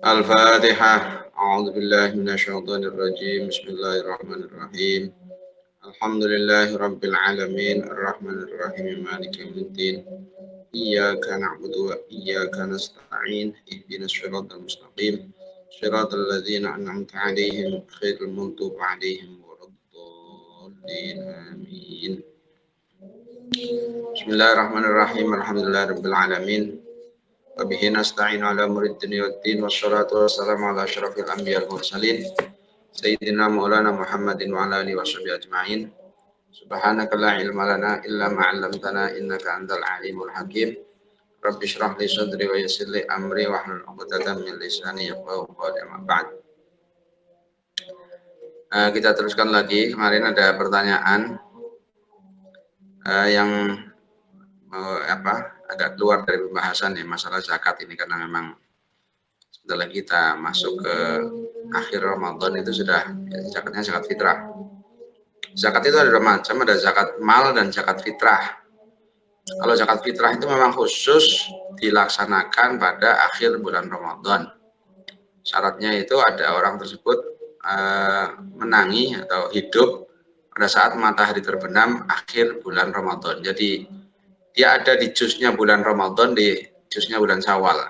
Al-Fatihah. A'udzu billahi minasyaitonir rajim. Bismillahirrahmanirrahim. Alhamdulillahi rabbil alamin. Arrahmanir rahim. Maliki yaumiddin. Iyyaka na'budu wa iyyaka nasta'in. Ihdinas shiratal mustaqim. Shiratal ladzina an'amta 'alaihim ghairil maghdubi 'alaihim waladdallin. Amin. Bismillahirrahmanirrahim. Alhamdulillahirabbil alamin. Wabihi nasta'in ala murid dunia waddin wassalatu wassalamu ala asyrafil anbiya wal mursalin Sayyidina Maulana Muhammadin wa ala alihi washabihi ajma'in. Subhanaka la ilma lana illa ma 'allamtana innaka antal alimul hakim. Rabbi shrah li sadri wa yassir li amri wa hlul 'uqdatam min lisani yafqahu qawli, amma ba'd. Kita teruskan lagi. Kemarin ada pertanyaan yang agak keluar dari pembahasan ya, masalah zakat ini, karena memang setelah kita masuk ke akhir Ramadan itu sudah zakatnya zakat fitrah. Zakat itu ada dua macam, ada zakat mal dan zakat fitrah. Kalau zakat fitrah itu memang khusus dilaksanakan pada akhir bulan Ramadan. Syaratnya itu ada orang tersebut menangi atau hidup pada saat matahari terbenam akhir bulan Ramadan. Jadi dia ada di jusnya bulan Ramadan, di jusnya bulan Syawal.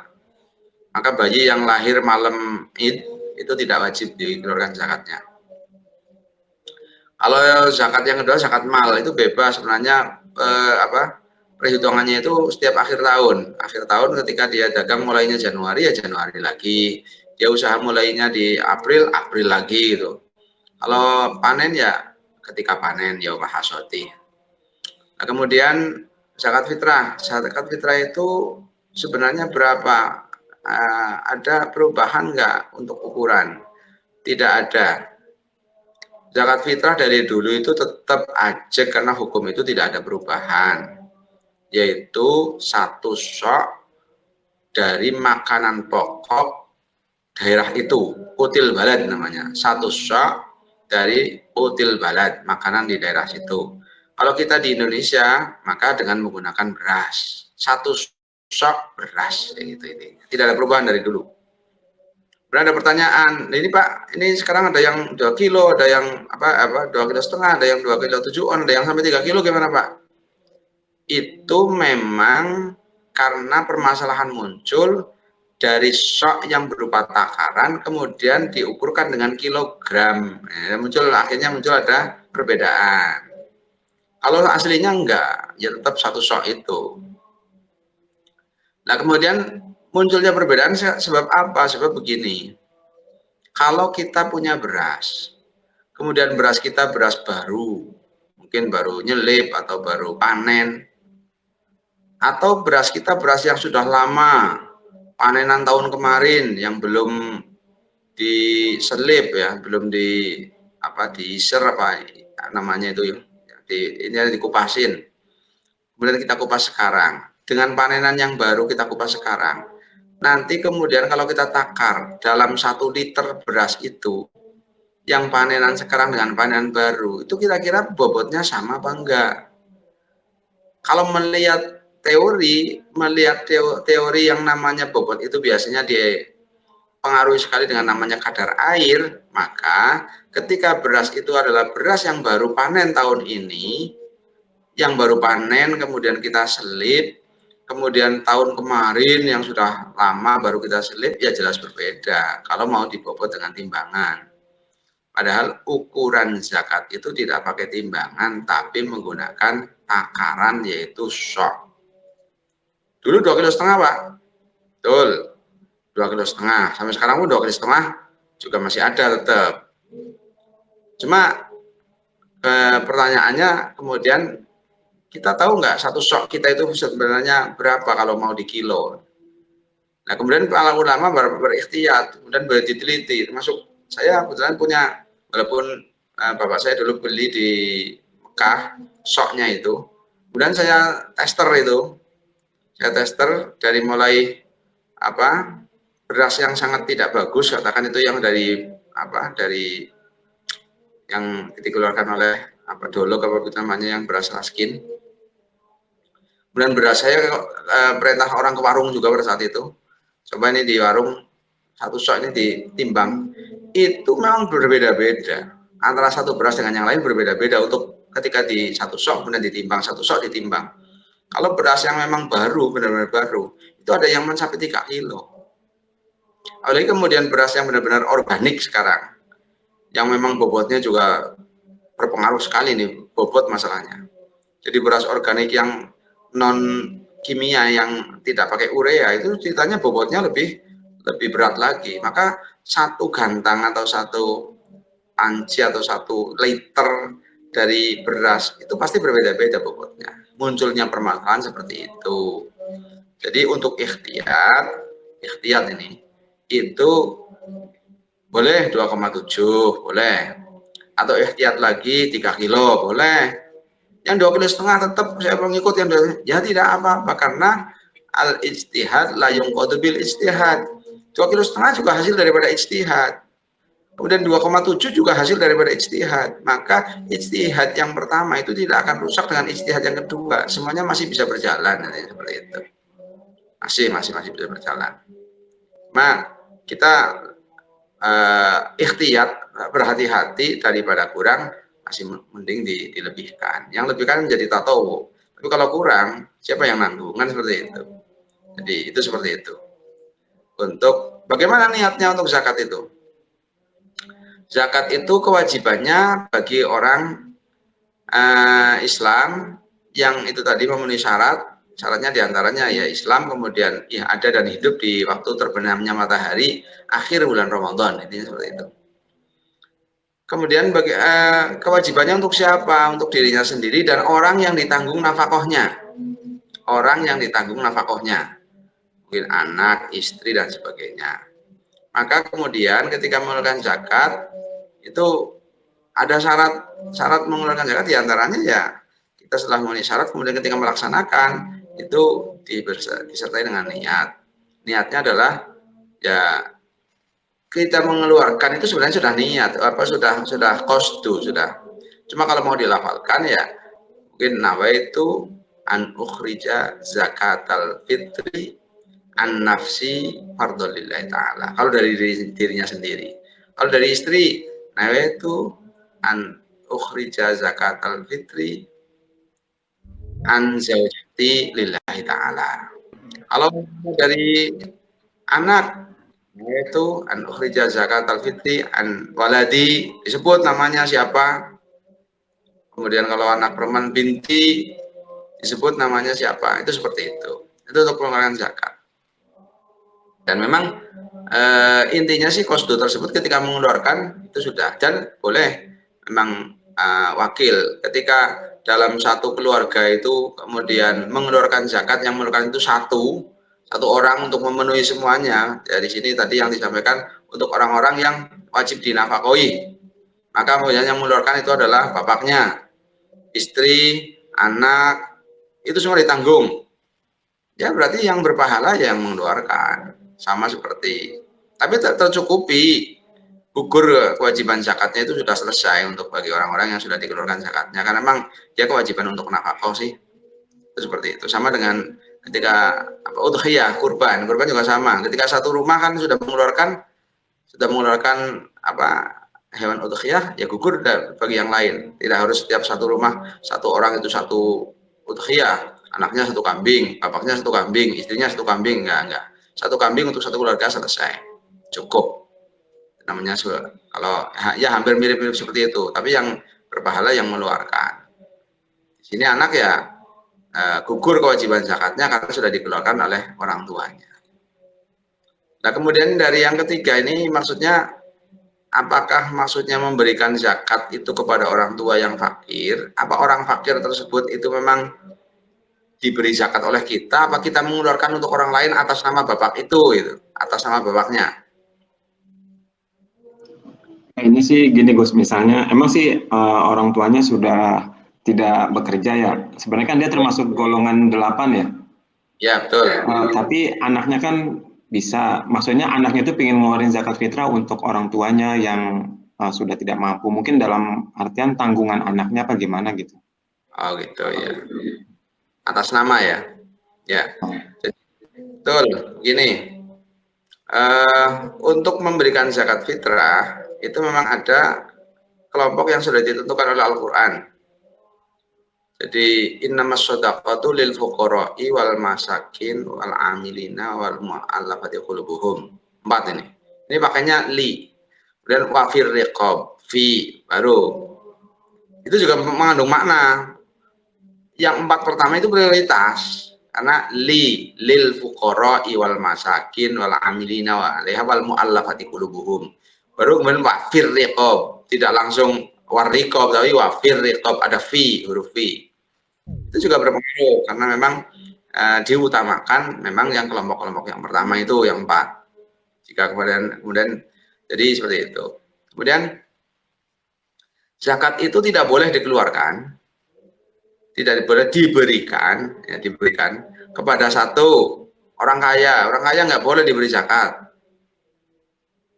Maka bayi yang lahir malam Id itu tidak wajib dikeluarkan zakatnya. Kalau zakat yang kedua, zakat mal, itu bebas sebenarnya. Perhitungannya itu setiap akhir tahun. Akhir tahun ketika dia dagang mulainya Januari, ya Januari lagi. Dia usaha mulainya di April, April lagi gitu. Kalau panen ya ketika panen, ya hasoti. Nah, kemudian zakat fitrah. Zakat fitrah itu sebenarnya berapa? Ada perubahan nggak untuk ukuran? Tidak ada. Zakat fitrah dari dulu itu tetap aja, karena hukum itu tidak ada perubahan, yaitu 1 sok dari makanan pokok daerah itu, util balad namanya. 1 sok dari util balad, makanan di daerah situ. Kalau kita di Indonesia, maka dengan menggunakan beras. 1 sok beras, gitu ini. Tidak ada perubahan dari dulu. Kemudian ada pertanyaan, ini Pak, ini sekarang ada yang 2 kilo, ada yang 2,5 kilo, ada yang 2 kilo 7 on, ada yang sampai 3 kilo, gimana Pak? Itu memang karena permasalahan muncul dari sok yang berupa takaran, kemudian diukurkan dengan kilogram. Akhirnya muncul ada perbedaan. Kalau aslinya enggak, ya tetap 1 sok itu. Nah, kemudian munculnya perbedaan sebab apa? Sebab begini, kalau kita punya beras, kemudian beras kita beras baru, mungkin baru nyelip atau baru panen, atau beras kita beras yang sudah lama, panenan tahun kemarin yang belum diselip ya, belum diiser namanya itu, ini dikupasin, kemudian kita kupas sekarang, dengan panenan yang baru kita kupas sekarang. Nanti kemudian kalau kita takar dalam 1 liter beras itu, yang panenan sekarang dengan panenan baru, itu kira-kira bobotnya sama apa enggak? Kalau melihat teori yang namanya bobot itu biasanya dipengaruhi sekali dengan namanya kadar air, maka ketika beras itu adalah beras yang baru panen tahun ini, yang baru panen kemudian kita selip, kemudian tahun kemarin yang sudah lama baru kita selip, ya jelas berbeda kalau mau dibobot dengan timbangan. Padahal ukuran zakat itu tidak pakai timbangan, tapi menggunakan takaran, yaitu sok. Dulu 2,5 kilo Pak, betul, 2,5 kilo. Sampai sekarang pun 2,5 kilo juga masih ada tetap. Cuma pertanyaannya kemudian, kita tahu nggak 1 sok kita itu sebenarnya berapa kalau mau di kilo? Nah, kemudian para ulama berikhtiyat, kemudian diteliti, termasuk saya kebetulan punya, walaupun bapak saya dulu beli di Mekah soknya itu, kemudian saya tester dari mulai beras yang sangat tidak bagus, katakan itu yang dari yang dikeluarkan oleh Dolok namanya, yang beras raskin. Kemudian beras saya perintah orang ke warung juga pada saat itu, coba ini di warung satu sok ini ditimbang, itu memang berbeda-beda. Antara satu beras dengan yang lain berbeda-beda untuk ketika di satu sok kemudian ditimbang, satu sok ditimbang. Kalau beras yang memang baru, benar-benar baru, itu ada yang mencapai 3 kilo. Apalagi kemudian beras yang benar-benar organik sekarang, yang memang bobotnya juga berpengaruh sekali nih, bobot masalahnya. Jadi beras organik yang non kimia yang tidak pakai urea itu ceritanya bobotnya lebih berat lagi. Maka satu gantang atau satu panci atau satu liter dari beras itu pasti berbeda-beda bobotnya. Munculnya permasalahan seperti itu. Jadi untuk ikhtiyat ini itu boleh 2,7 boleh, atau ikhtiyat lagi 3 kilo boleh. Yang 2,5 kilo tetap saya mengikut yang ya tidak apa-apa, karena al ijtihad la yunqadu bil ijtihad. 2,5 kilo juga hasil daripada ijtihad. Kemudian 2,7 juga hasil daripada ijtihad. Maka ijtihad yang pertama itu tidak akan rusak dengan ijtihad yang kedua. Semuanya masih bisa berjalan seperti itu. Masih bisa berjalan. Nah, kita ikhtiyat, berhati-hati daripada kurang, masih mending dilebihkan. Yang lebihkan menjadi tatawu. Tapi kalau kurang, siapa yang nanggung? Kan seperti itu. Jadi itu seperti itu. Untuk bagaimana niatnya untuk zakat itu? Zakat itu kewajibannya bagi orang Islam yang itu tadi memenuhi syarat. Syaratnya diantaranya ya Islam, kemudian ya ada dan hidup di waktu terbenamnya matahari akhir bulan Ramadan. Intinya seperti itu. Kemudian bagi, kewajibannya untuk siapa? Untuk dirinya sendiri dan orang yang ditanggung nafkahnya. Orang yang ditanggung nafkahnya. Mungkin anak, istri dan sebagainya. Maka kemudian ketika mengeluarkan zakat itu ada syarat mengeluarkan zakat, diantaranya ya kita setelah memenuhi syarat kemudian ketika melaksanakan itu disertai dengan niat. Niatnya adalah ya kita mengeluarkan itu sebenarnya sudah niat, sudah qasdu sudah. Cuma kalau mau dilafalkan ya mungkin nawaitu an ukhrija zakatal fitri an nafsi fardholillahi ta'ala. Kalau dari dirinya sendiri. Kalau dari istri, nawaitu an ukhrija zakatal fitri an zaujati lillahi ta'ala. Kalau dari anak, yaitu an ukhrija zakatal fitri an waladi, disebut namanya siapa. Kemudian kalau anak perempuan binti, disebut namanya siapa. Itu seperti itu. Itu untuk pengeluaran zakat. Dan memang intinya sih qasdu tersebut ketika mengeluarkan itu sudah, dan boleh memang wakil ketika dalam satu keluarga itu kemudian mengeluarkan zakat, yang mengeluarkan itu satu orang untuk memenuhi semuanya. Dari sini tadi yang disampaikan untuk orang-orang yang wajib dinafkahi, maka kemudian yang mengeluarkan itu adalah bapaknya, istri, anak, itu semua ditanggung. Ya berarti yang berpahala yang mengeluarkan. Sama seperti, tapi tercukupi, gugur kewajiban zakatnya itu sudah selesai untuk bagi orang-orang yang sudah dikeluarkan zakatnya, karena memang dia kewajiban untuk nafkah sih. Itu seperti itu. Sama dengan ketika udhiyah, kurban juga sama. Ketika satu rumah kan sudah mengeluarkan hewan udhiyah, ya gugur bagi yang lain. Tidak harus setiap satu rumah satu orang itu satu udhiyah, anaknya satu kambing, bapaknya satu kambing, istrinya satu kambing, enggak. Satu kambing untuk satu keluarga selesai, cukup. Namanya kalau ya hampir mirip-mirip seperti itu, tapi yang berpahala yang mengeluarkan. Di sini anak ya gugur kewajiban zakatnya karena sudah dikeluarkan oleh orang tuanya. Nah kemudian dari yang ketiga ini maksudnya, apakah maksudnya memberikan zakat itu kepada orang tua yang fakir? Apa orang fakir tersebut itu memang diberi zakat oleh kita, apa kita mengeluarkan untuk orang lain atas nama bapak itu, atas nama bapaknya? Ini sih gini Gus, misalnya emang sih orang tuanya sudah tidak bekerja ya. Sebenarnya kan dia termasuk golongan 8 ya. Ya betul. Tapi anaknya kan bisa, maksudnya anaknya itu pengen ngeluarin zakat fitrah untuk orang tuanya yang sudah tidak mampu. Mungkin dalam artian tanggungan anaknya apa gimana gitu. Oh gitu ya. Atas nama ya. Ya. Betul. Gini. Untuk memberikan zakat fitrah itu memang ada kelompok yang sudah ditentukan oleh Al-Quran. Jadi innamas shadaqatu lil fuqara'i wal masakin wal amilina wal mu'allafati qulubuhum. 4 ini. Ini pakainya li. Kemudian wafir riqab fi baru. Itu juga mengandung makna. Yang 4 pertama itu prioritas karena lil fuqara'i wal masakin wal amilina wa 'alaiha wal mu'allafati qulubuhum. Baru kemudian wafir riqab, tidak langsung warriqab tapi wafir riqab, ada fi, huruf fi. Itu juga berpengaruh karena memang diutamakan memang yang kelompok-kelompok yang pertama itu yang 4. Jika kemudian jadi seperti itu. Kemudian zakat itu tidak boleh dikeluarkan, tidak boleh diberikan, ya, diberikan kepada satu orang kaya. Orang kaya nggak boleh diberi zakat,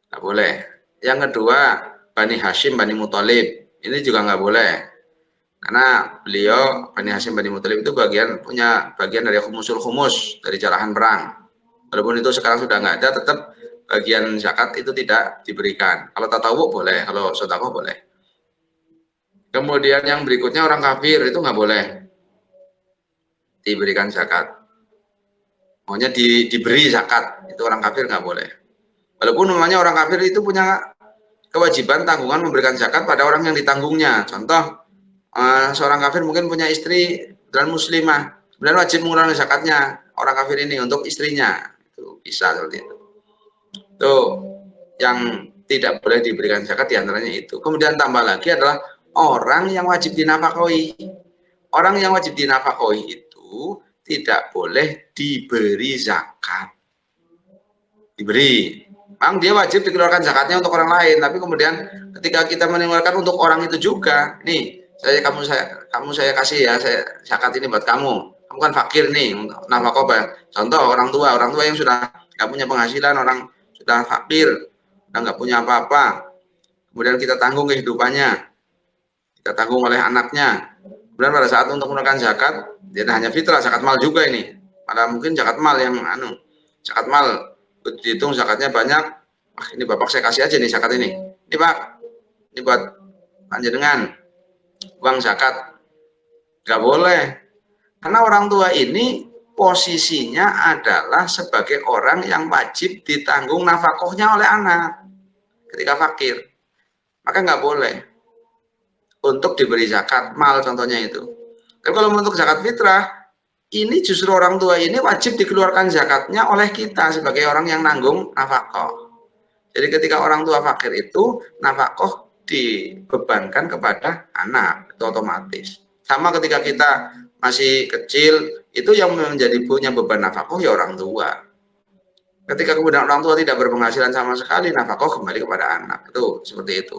nggak boleh. Yang kedua, Bani Hashim, Bani Muthalib, ini juga nggak boleh. Karena beliau Bani Hashim Bani Muthalib itu punya bagian dari khumus dari jarahan perang. Walaupun itu sekarang sudah nggak ada, tetap bagian zakat itu tidak diberikan. Kalau tatawuk boleh, kalau sedekah boleh. Kemudian yang berikutnya orang kafir itu nggak boleh diberikan zakat. Maunya diberi zakat, itu orang kafir nggak boleh. Walaupun namanya orang kafir itu punya kewajiban tanggungan memberikan zakat pada orang yang ditanggungnya. Contoh, seorang kafir mungkin punya istri dan muslimah, kemudian wajib mengurangi zakatnya orang kafir ini untuk istrinya, itu bisa seperti itu. Itu yang tidak boleh diberikan zakat diantaranya itu. Kemudian tambah lagi adalah orang yang wajib dinafkahi. Orang yang wajib dinafkahi itu tidak boleh diberi zakat. Diberi, memang dia wajib dikeluarkan zakatnya untuk orang lain, tapi kemudian ketika kita mengeluarkan untuk orang itu juga, nih kamu saya kasih ya, saya zakat ini buat kamu kan fakir nih, nafkah. Contoh orang tua yang sudah nggak punya penghasilan, orang sudah fakir, udah nggak punya apa-apa, kemudian kita tanggung kehidupannya, kita tanggung oleh anaknya. Kemudian pada saat untuk mengeluarkan zakat, dia hanya fitrah, zakat mal juga ini, malah mungkin zakat mal yang zakat mal dihitung zakatnya banyak. Ini bapak saya kasih aja nih zakat ini pak, ini buat panjenengan uang zakat. Nggak boleh, karena orang tua ini posisinya adalah sebagai orang yang wajib ditanggung nafkahnya oleh anak ketika fakir, maka nggak boleh untuk diberi zakat mal contohnya itu. Tapi kalau untuk zakat fitrah, ini justru orang tua ini wajib dikeluarkan zakatnya oleh kita sebagai orang yang nanggung nafkah. Jadi ketika orang tua fakir itu nafkah dibebankan kepada anak, itu otomatis. Sama ketika kita masih kecil, itu yang menjadi punya beban nafkah ya orang tua. Ketika kemudian orang tua tidak berpenghasilan sama sekali, nafkah kembali kepada anak. Itu seperti itu.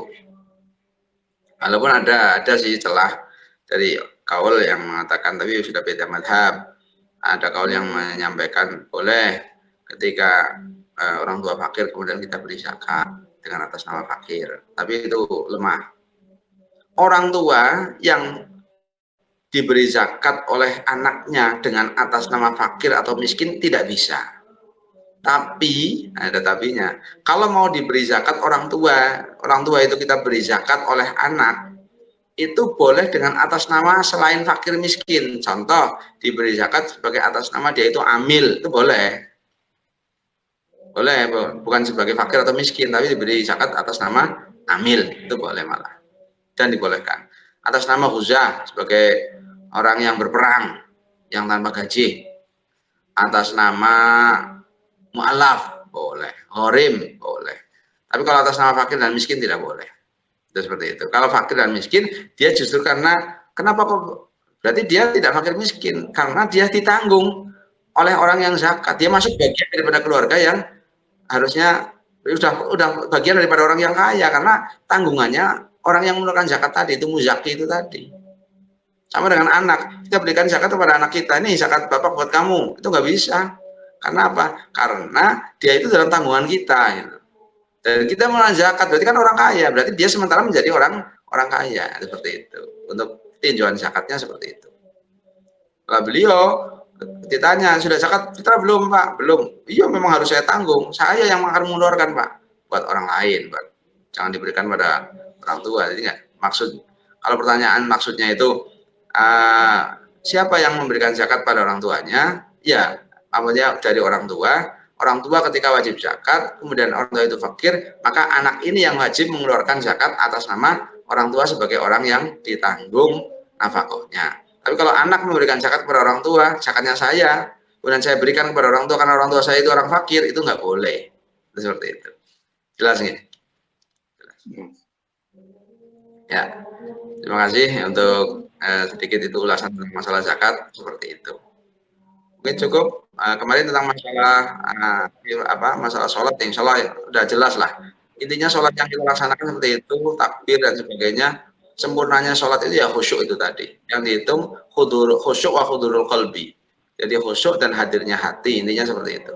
Walaupun ada sih celah dari kaul yang mengatakan, tapi sudah beda madhab. Ada kaul yang menyampaikan boleh ketika orang tua fakir kemudian kita beri zakat dengan atas nama fakir, tapi itu lemah. Orang tua yang diberi zakat oleh anaknya dengan atas nama fakir atau miskin tidak bisa. Tapi ada tapinya. Kalau mau diberi zakat orang tua itu kita beri zakat oleh anak, itu boleh dengan atas nama selain fakir miskin. Contoh, diberi zakat sebagai atas nama dia itu amil, itu boleh. Boleh, bukan sebagai fakir atau miskin, tapi diberi zakat atas nama amil, itu boleh malah. Dan dibolehkan. Atas nama huzah sebagai orang yang berperang, yang tanpa gaji. Atas nama mu'alaf, boleh. Horim, boleh. Tapi kalau atas nama fakir dan miskin tidak boleh. Itu seperti itu. Kalau fakir dan miskin, dia justru kenapa kok? Berarti dia tidak fakir miskin, karena dia ditanggung oleh orang yang zakat. Dia masuk bagian daripada keluarga yang harusnya udah bagian daripada orang yang kaya, karena tanggungannya orang yang mengeluarkan zakat tadi, itu muzaki itu tadi. Sama dengan anak, kita berikan zakat kepada anak kita, ini zakat bapak buat kamu, itu nggak bisa. Karena apa? Karena dia itu dalam tanggungan kita. Gitu. Dan kita mengeluarkan zakat, berarti kan orang kaya, berarti dia sementara menjadi orang kaya, seperti itu. Untuk tinjauan zakatnya seperti itu. Kalau beliau Ditanya, sudah zakat fitrah belum Pak? Belum. Iya memang harus saya tanggung. Saya yang akan mengeluarkan Pak. Buat orang lain Pak. Jangan diberikan pada orang tua. Jadi nggak maksud. Kalau pertanyaan maksudnya itu siapa yang memberikan zakat pada orang tuanya? Ya, namanya dari orang tua. Orang tua ketika wajib zakat, kemudian orang tua itu fakir, maka anak ini yang wajib mengeluarkan zakat atas nama orang tua sebagai orang yang ditanggung nafkahnya. Tapi kalau anak memberikan zakat kepada orang tua, zakatnya saya, kemudian saya berikan kepada orang tua karena orang tua saya itu orang fakir, itu nggak boleh. Seperti itu. Jelas nggak? Ya, terima kasih untuk sedikit itu ulasan tentang masalah zakat seperti itu. Mungkin cukup. Kemarin tentang masalah masalah sholat, insya Allah udah jelas lah. Intinya sholat yang kita laksanakan seperti itu, takbir dan sebagainya. Sempurnanya sholat itu ya khusyuk itu tadi. Yang dihitung khusyuk wa khudurul qalbi. Jadi khusyuk dan hadirnya hati, intinya seperti itu.